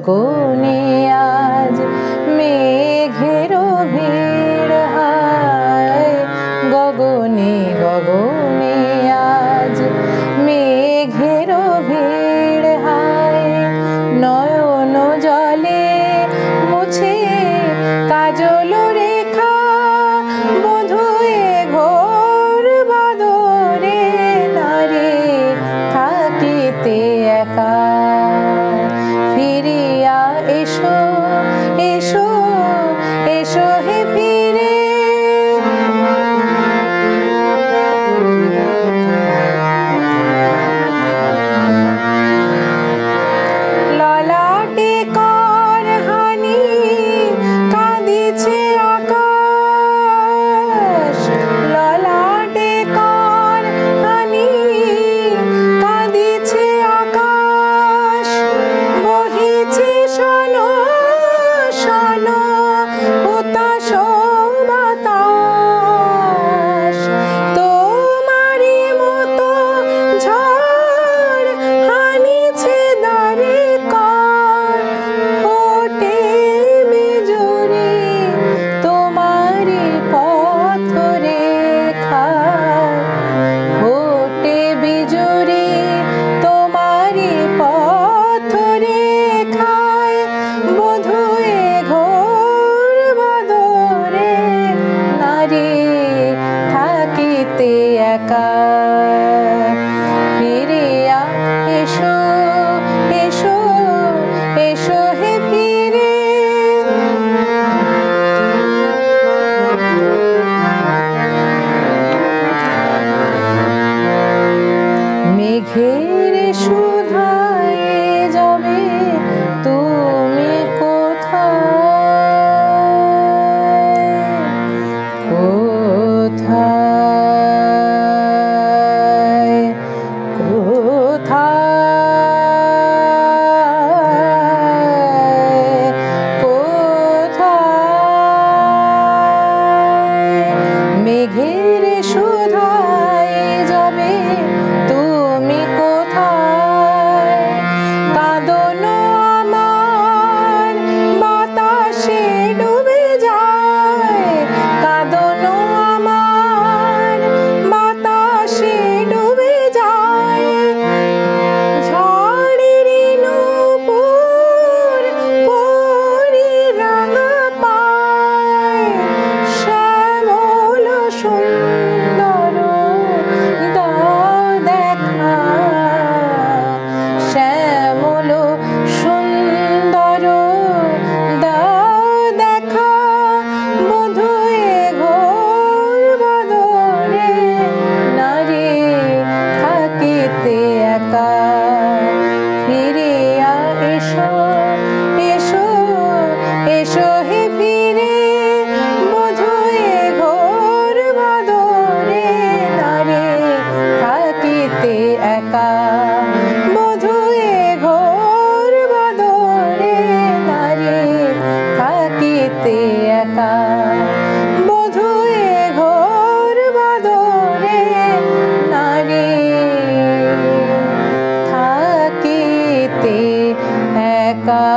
গগনে আজ মেঘের ভিড় হায়, গগনে গগনে আজ মেঘের ভিড় হায়। নয়ন জলে মুছে কাজল রেখা, বধুয়ে ঘোর বাদরে নারে থাকিতে একা। ফিরিয়া এসো এসো এসো হে ফিরে, ললাটে কর হানি কাঁদিছে আকাশ, ললাটে কর হানি কাঁদিছে আকাশ। বহিছে শোনো শোনো হুতাশ বাতাস, তোমারি মতো ঝড় হানিছে দ্বারে কর। ফোটে বিজুরি তোমারি পথ রেখায়, ফোটে বিজুরি তোমারি পথ রেখায়। বধুয়ে ঘোর বাদরে নারী থাকিতে একা। ফিরিয়া এসো এসো এসো হে ফিরে, মেঘের সুধায় যাবে তুমি কোথায়, কোথায় কোথায় কোথায়। মেঘের সুধায় যাবে তুমি কোথায়, কাঁদনো আমার বাতাসে ডুবে যায়, কাঁদনো আমার বাতাসে ডুবে যায়। ঝড়ের নূপুর পরি রাঙা পায়, শ্যামল সুন্দর দাও দেখা, শ্যামল সুন্দর দাও দেখা। বধুয়ে ঘোর বাদরে নারী থাকিতে একা। ফিরিয়া এসো এসো এসো হে ফিরে, বধুয়ে ঘোর বাদরে নারী থাকিতে একা। বধুয়ে ঘোর বাদরে নারী থাকিতে একা। বধুয়ে ঘোর বাদরে নারী থাকিতে একা।